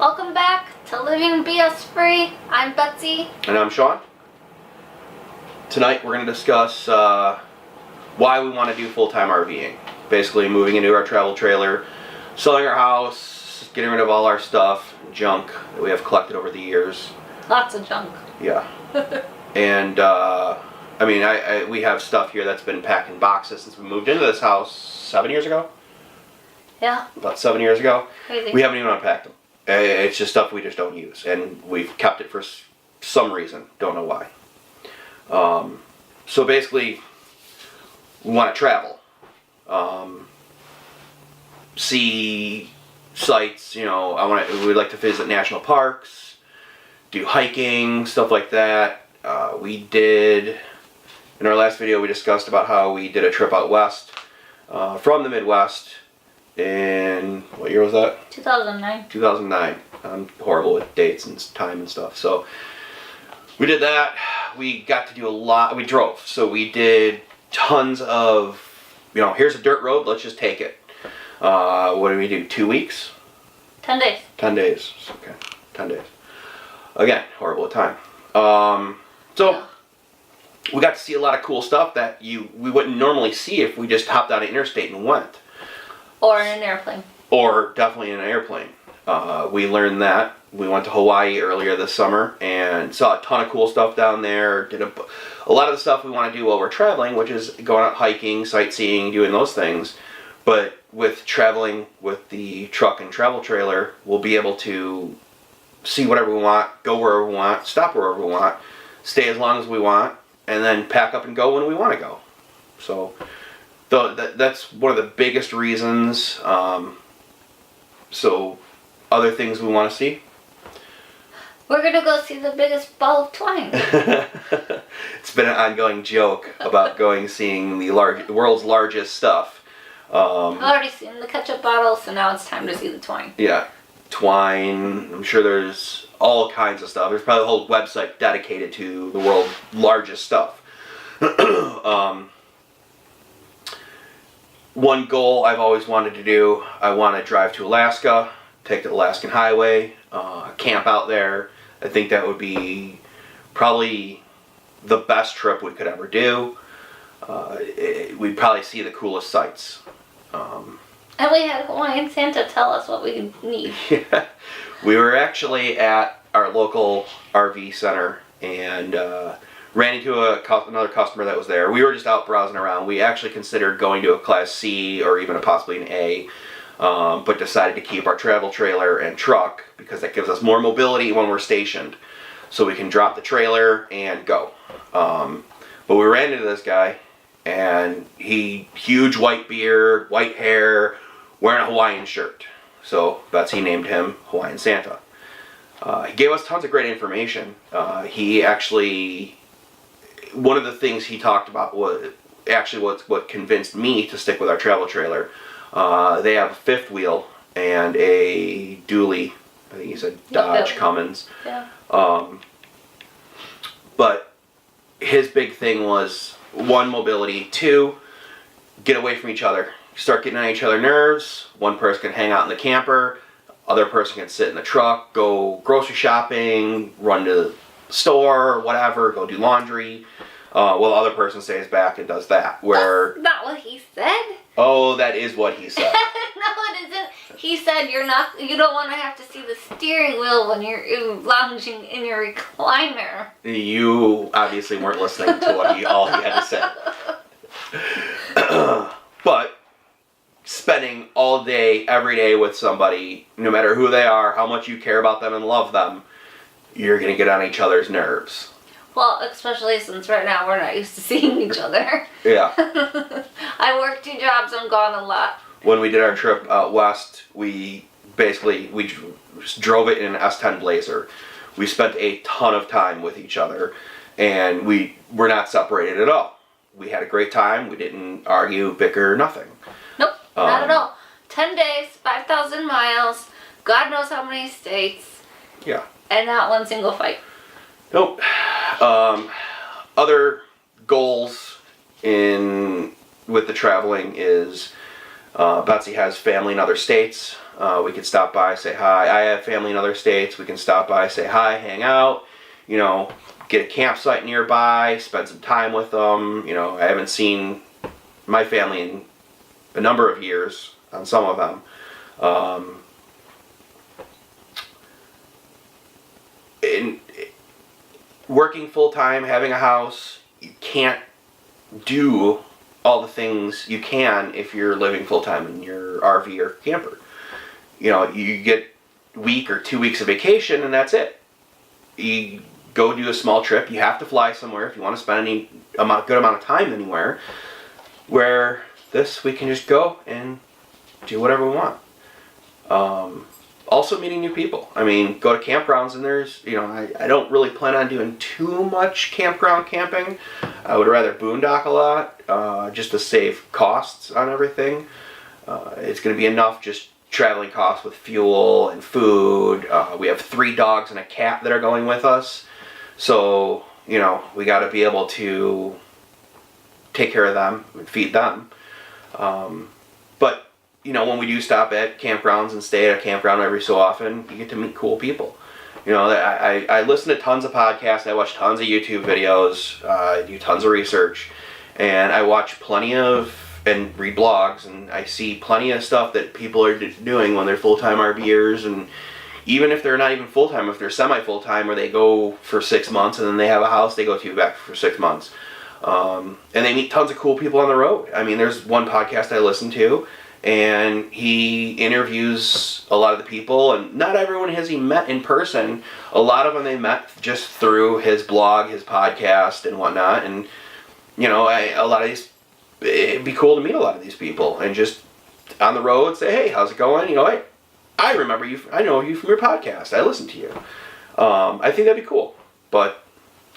Welcome back to Living BS Free. I'm Betsy. And I'm Sean. Tonight we're going to discuss why we want to do full-time RVing. Basically moving into our travel trailer, selling our house, getting rid of all our stuff, junk that we have collected over the years. Lots of junk. Yeah. And we have stuff here that's been packed in boxes since we moved into this house 7 years ago. Yeah. About 7 years ago. Crazy. We haven't even unpacked them. It's just stuff we just don't use, and we've kept it for some reason. Don't know why. So basically, we want to travel, see sites. We'd like to visit national parks, do hiking, stuff like that. We did in our last video. We discussed about how we did a trip out west from the Midwest. In what year was that? 2009. 2009. I'm horrible with dates and time and stuff. So we did that. We got to do a lot. We drove. So we did tons of, here's a dirt road. Let's just take it. What did we do? 2 weeks? 10 days. 10 days. Okay. 10 days. Again, horrible with time. So we got to see a lot of cool stuff that we wouldn't normally see if we just hopped on an interstate and went. Or in an airplane. Or definitely in an airplane. We learned that. We went to Hawaii earlier this summer and saw a ton of cool stuff down there. Did a lot of the stuff we want to do while we're traveling, which is going out hiking, sightseeing, doing those things. But with traveling with the truck and travel trailer, we'll be able to see whatever we want, go wherever we want, stop wherever we want, stay as long as we want, and then pack up and go when we want to go. So that's one of the biggest reasons. So other things we want to see? We're going to go see the biggest ball of twine. It's been an ongoing joke about seeing the world's largest stuff. I've already seen the ketchup bottle, so now it's time to see the twine. Yeah, twine. I'm sure there's all kinds of stuff. There's probably a whole website dedicated to the world's largest stuff. One goal I've always wanted to do, I want to drive to Alaska, take the Alaskan Highway, camp out there. I think that would be probably the best trip we could ever do. We'd probably see the coolest sights. And we had Hawaiian Santa tell us what we need. Yeah. We were actually at our local RV center and ran into another customer that was there. We were just out browsing around. We actually considered going to a Class C or even possibly an A, but decided to keep our travel trailer and truck because that gives us more mobility when we're stationed. So we can drop the trailer and go. But we ran into this guy, and huge white beard, white hair, wearing a Hawaiian shirt. So Betsy named him Hawaiian Santa. He gave us tons of great information. One of the things he talked about was actually what convinced me to stick with our travel trailer. They have a fifth wheel and a dually. I think he said Dodge Cummins. Yeah. But his big thing was, 1, mobility, 2, get away from each other. Start getting on each other's nerves. One person can hang out in the camper. Other person can sit in the truck, go grocery shopping, run to the store, whatever, go do laundry. While the other person stays back and does that. That's not what he said. Oh, that is what he said. No, it isn't. He said you don't want to have to see the steering wheel when you're lounging in your recliner. You obviously weren't listening to all he had to say. But spending all day, every day with somebody, no matter who they are, how much you care about them and love them, you're going to get on each other's nerves. Well, especially since right now we're not used to seeing each other. Yeah. I work 2 jobs, I'm gone a lot. When we did our trip out west, we drove it in an S10 Blazer. We spent a ton of time with each other, and we were not separated at all. We had a great time. We didn't argue, bicker, nothing. Nope, not at all. 10 days, 5,000 miles, God knows how many states. Yeah. And not one single fight. Nope. Other goals with the traveling is Betsy has family in other states. We can stop by, say hi. I have family in other states. We can stop by, say hi, hang out, get a campsite nearby, spend some time with them. I haven't seen my family in a number of years on some of them. Working full time, having a house, you can't do all the things you can if you're living full time in your RV or camper. You get a week or 2 weeks of vacation and that's it. You go do a small trip. You have to fly somewhere if you want to spend any good amount of time anywhere. Where this, we can just go and do whatever we want. Also meeting new people. I mean, go to campgrounds and there's, I don't really plan on doing too much campground camping. I would rather boondock a lot, just to save costs on everything. It's going to be enough just traveling costs with fuel and food. We have 3 dogs and a cat that are going with us. So, we got to be able to take care of them and feed them. But when we do stop at campgrounds and stay at a campground every so often, you get to meet cool people. I listen to tons of podcasts, I watch tons of YouTube videos, I do tons of research, and I watch and read blogs, and I see plenty of stuff that people are doing when they're full-time RVers, and even if they're not even full-time, if they're semi-full-time, or they go for 6 months and then they have a house they go to back for 6 months. And they meet tons of cool people on the road. I mean, there's one podcast I listen to, and he interviews a lot of the people, and not everyone has he met in person. A lot of them they met just through his blog, his podcast, and whatnot. And a lot of these, it'd be cool to meet a lot of these people and just on the road say, hey, how's it going? I remember you. I know you from your podcast. I listen to you. I think that'd be cool. But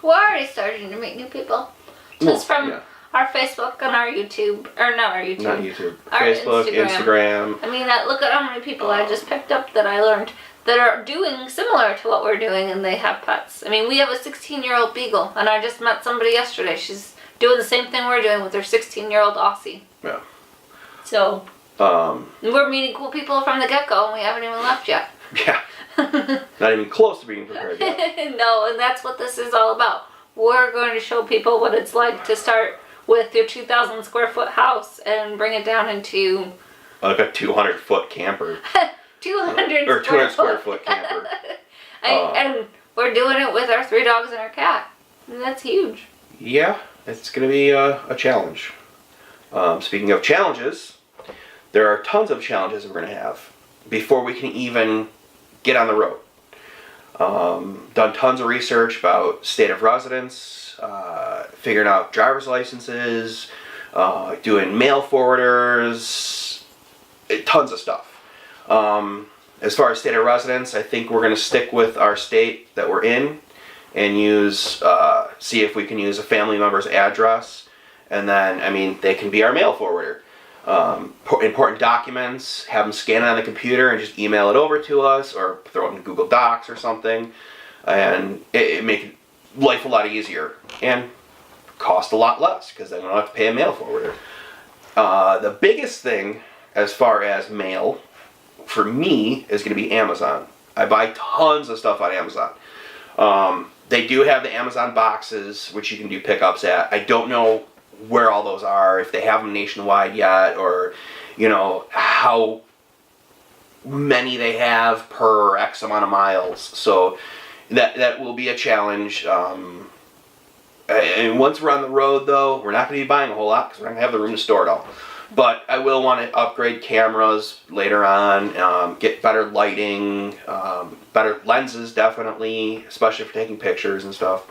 we're already starting to meet new people, just from. Yeah. Our Facebook and our YouTube, or not our YouTube. Not YouTube. Our Facebook, Instagram. I mean, look at how many people I just picked up that I learned that are doing similar to what we're doing, and they have pets. I mean, we have a 16-year-old beagle, and I just met somebody yesterday. She's doing the same thing we're doing with her 16-year-old Aussie. Yeah. So, we're meeting cool people from the get-go, and we haven't even left yet. Yeah. Not even close to being prepared yet. No, and that's what this is all about. We're going to show people what it's like to start with your 2,000 square foot house and bring it down into like a 200-foot camper. 200 or 200 square foot camper. And we're doing it with our 3 dogs and our cat. And that's huge. Yeah, it's going to be a challenge. Speaking of challenges, there are tons of challenges we're going to have before we can even get on the road. Done tons of research about state of residence, figuring out driver's licenses, doing mail forwarders, tons of stuff. As far as state of residence, I think we're going to stick with our state that we're in and see if we can use a family member's address, and then, they can be our mail forwarder. Important documents, have them scan it on the computer and just email it over to us, or throw it in Google Docs or something, and it make life a lot easier and cost a lot less because then we don't have to pay a mail forwarder. The biggest thing as far as mail for me is going to be Amazon. I buy tons of stuff on Amazon. They do have the Amazon boxes, which you can do pickups at. I don't know where all those are, if they have them nationwide yet, or how many they have per X amount of miles. So that will be a challenge. And once we're on the road, though, we're not going to be buying a whole lot because we're not going to have the room to store it all. But I will want to upgrade cameras later on, get better lighting, better lenses definitely, especially for taking pictures and stuff.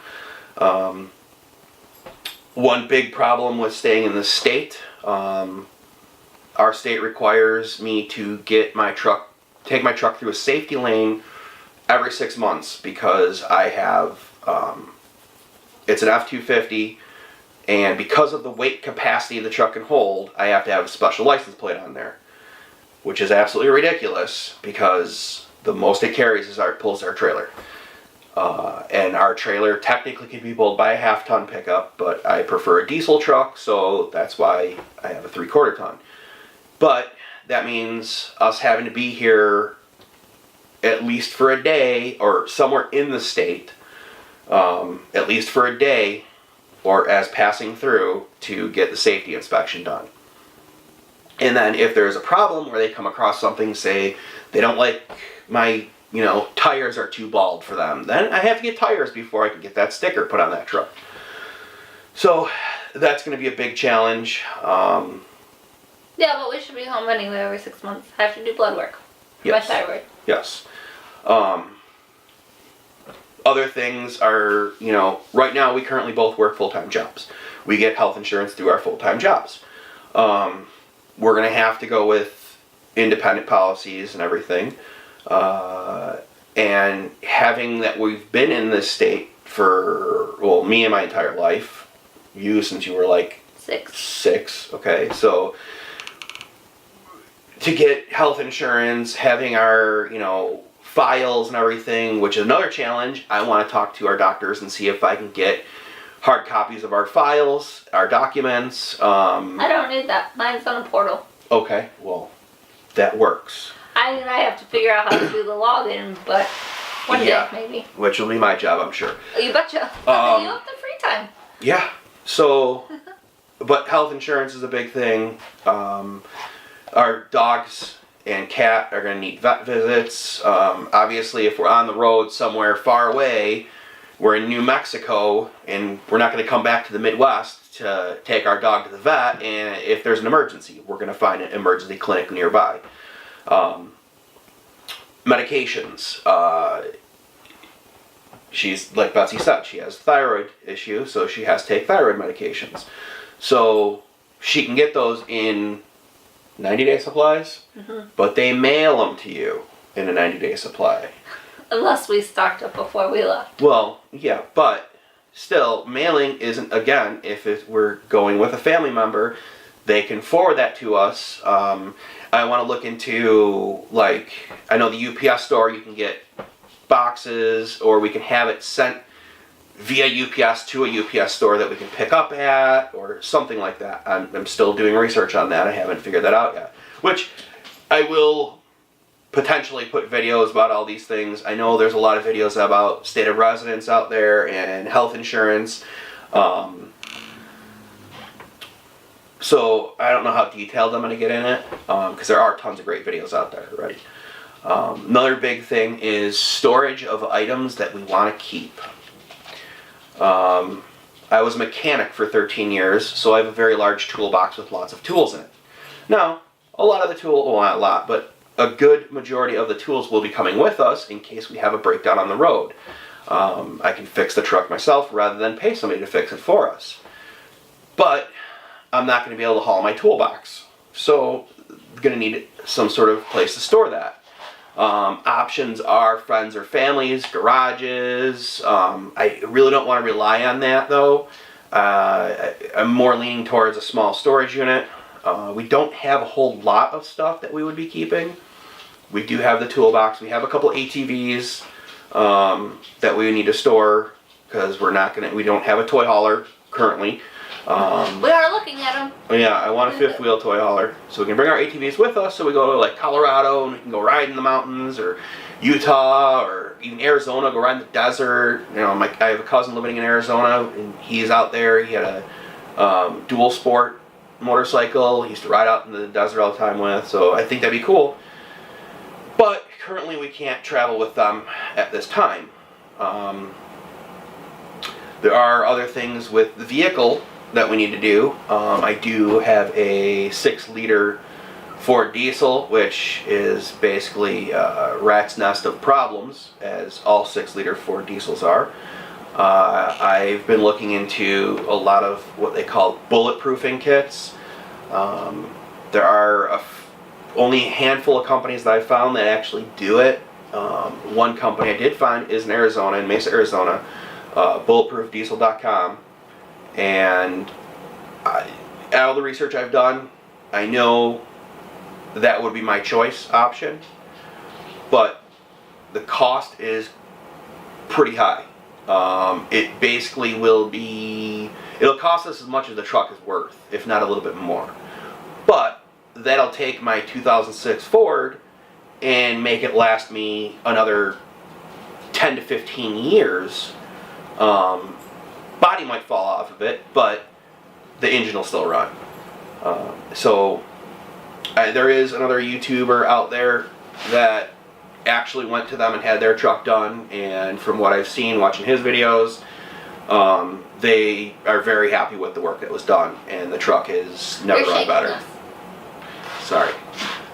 One big problem with staying in the state, our state requires me to take my truck through a safety lane every 6 months because I have, it's an F-250, and because of the weight capacity the truck can hold, I have to have a special license plate on there, which is absolutely ridiculous because the most it carries pulls our trailer. And our trailer technically can be pulled by a half-ton pickup, but I prefer a diesel truck, so that's why I have a 3/4 ton. But that means us having to be here at least for a day or somewhere in the state, at least for a day or as passing through to get the safety inspection done. And then if there's a problem where they come across something, say they don't like my, tires are too bald for them, then I have to get tires before I can get that sticker put on that truck. So that's going to be a big challenge. Yeah, but we should be home anyway every 6 months. I have to do blood work for Yes. my thyroid. Yes. Other things are, right now we currently both work full-time jobs. We get health insurance through our full-time jobs. We're going to have to go with independent policies and everything. And having that we've been in this state for, me and my entire life, you since you were like 6, okay, so to get health insurance, having our, files and everything, which is another challenge. I want to talk to our doctors and see if I can get hard copies of our files, our documents. I don't need that. Mine's on a portal. Okay, well, that works. I have to figure out how to do the login, but one Yeah. day maybe. Which will be my job, I'm sure. You betcha. You have the free time. Yeah, so, but health insurance is a big thing. Our dogs and cat are going to need vet visits. Obviously, if we're on the road somewhere far away, we're in New Mexico, and we're not going to come back to the Midwest to take our dog to the vet, and if there's an emergency, we're going to find an emergency clinic nearby. Medications. She's, like Betsy said, she has a thyroid issue, so she has to take thyroid medications. So she can get those in 90-day supplies, but they mail them to you in a 90-day supply. Unless we stocked up before we left. Well, yeah, but still, mailing isn't, again, if we're going with a family member, they can forward that to us. I want to look into, I know the UPS store, you can get boxes, or we can have it sent via UPS to a UPS store that we can pick up at, or something like that. I'm still doing research on that. I haven't figured that out yet. Which I will potentially put videos about all these things. I know there's a lot of videos about state of residence out there and health insurance. So I don't know how detailed I'm going to get in it, because there are tons of great videos out there already. Another big thing is storage of items that we want to keep. I was a mechanic for 13 years, so I have a very large toolbox with lots of tools in it. Now, a lot of the tools, well, not a lot, but a good majority of the tools will be coming with us in case we have a breakdown on the road. I can fix the truck myself rather than pay somebody to fix it for us. But I'm not going to be able to haul my toolbox, so I'm going to need some sort of place to store that. Options are friends or families, garages. I really don't want to rely on that though. I'm more leaning towards a small storage unit. We don't have a whole lot of stuff that we would be keeping. We do have the toolbox. We have a couple ATVs that we need to store because we don't have a toy hauler currently. We are looking at them. Yeah, I want a fifth wheel toy hauler so we can bring our ATVs with us, so we go to like Colorado and we can go ride in the mountains, or Utah, or even Arizona, go ride in the desert. I have a cousin living in Arizona and he's out there. He had a dual sport motorcycle he used to ride out in the desert all the time with, so I think that'd be cool. But currently we can't travel with them at this time. There are other things with the vehicle that we need to do. I do have a 6-liter Ford diesel, which is basically a rat's nest of problems, as all 6-liter Ford diesels are. I've been looking into a lot of what they call bulletproofing kits. There are only a handful of companies that I found that actually do it. One company I did find is in Arizona, in Mesa, Arizona, bulletproofdiesel.com. And out of the research I've done, I know that would be my choice option, but the cost is pretty high. It basically it'll cost us as much as the truck is worth, if not a little bit more. But that'll take my 2006 Ford and make it last me another 10 to 15 years. Body might fall off of it, but the engine will still run. There is another YouTuber out there that actually went to them and had their truck done, and from what I've seen watching his videos, they are very happy with the work that was done, and the truck has never You're run shaking better. us. Sorry.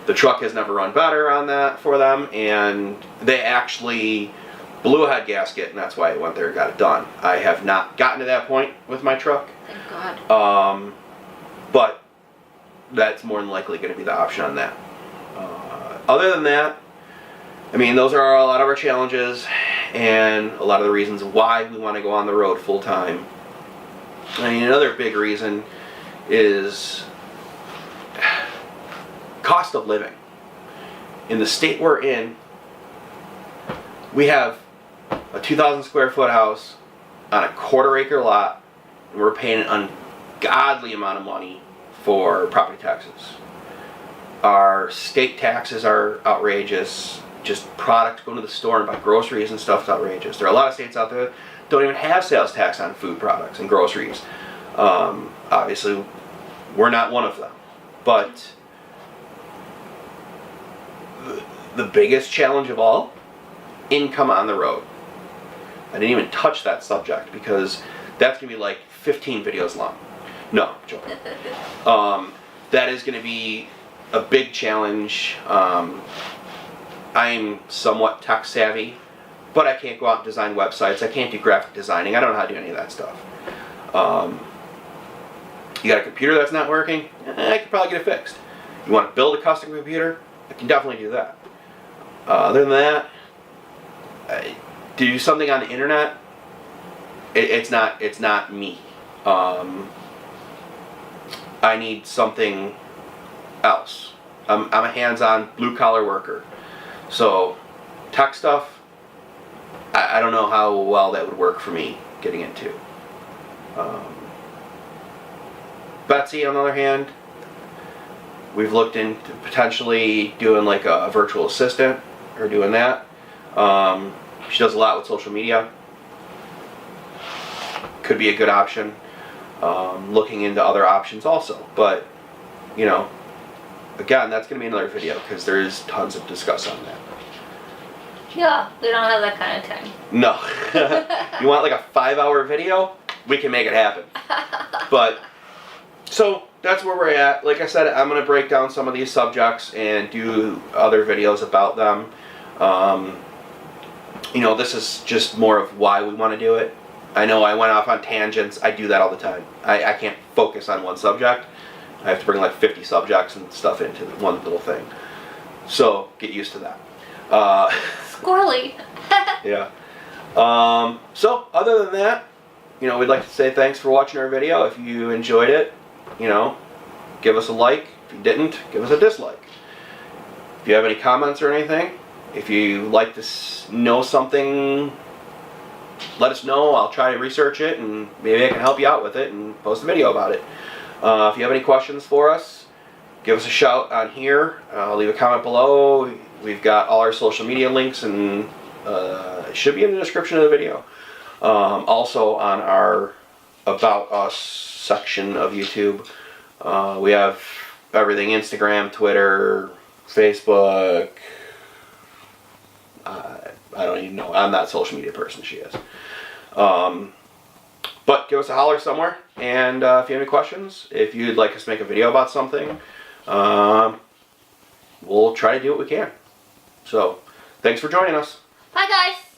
The truck has never run better on that for them, and they actually blew a head gasket, and that's why I went there and got it done. I have not gotten to that point with my truck, Thank God. but that's more than likely going to be the option on that. Other than that, I mean, those are a lot of our challenges and a lot of the reasons why we want to go on the road full time. I mean, another big reason is cost of living. In the state we're in, we have a 2,000 square foot house on a 1/4 acre lot, and we're paying an ungodly amount of money for property taxes. Our state taxes are outrageous. Just products, going to the store and buy groceries and stuff is outrageous. There are a lot of states out there that don't even have sales tax on food products and groceries. Obviously, we're not one of them. But the biggest challenge of all, income on the road. I didn't even touch that subject because that's going to be like 15 videos long. No, joking. That is going to be a big challenge. I'm somewhat tech savvy, but I can't go out and design websites. I can't do graphic designing. I don't know how to do any of that stuff. You got a computer that's not working? I could probably get it fixed. You want to build a custom computer? I can definitely do that. Other than that, to do something on the internet, it's not me. I need something else. I'm a hands-on blue-collar worker. So, tech stuff, I don't know how well that would work for me getting into. Betsy, on the other hand, we've looked into potentially doing like a virtual assistant or doing that. She does a lot with social media. Could be a good option. Looking into other options also. But, you know, again, that's going to be another video because there is tons to discuss on that. Yeah, we don't have that kind of time. No. You want like a 5-hour video? We can make it happen. But, so that's where we're at. Like I said, I'm going to break down some of these subjects and do other videos about them. You know, this is just more of why we want to do it. I know I went off on tangents. I do that all the time. I can't focus on one subject. I have to bring like 50 subjects and stuff into one little thing. So, get used to that. Squirrely. Yeah. So, other than that, you know, we'd like to say thanks for watching our video. If you enjoyed it, you know, give us a like. If you didn't, give us a dislike. If you have any comments or anything, if you like to know something, let us know. I'll try to research it and maybe I can help you out with it and post a video about it. If you have any questions for us, give us a shout on here. Leave a comment below. We've got all our social media links and it should be in the description of the video. Also on our About Us section of YouTube, we have everything: Instagram, Twitter, Facebook. I don't even know. I'm not a social media person. She is. But give us a holler somewhere. And if you have any questions, if you'd like us to make a video about something, we'll try to do what we can. So, thanks for joining us. Bye, guys.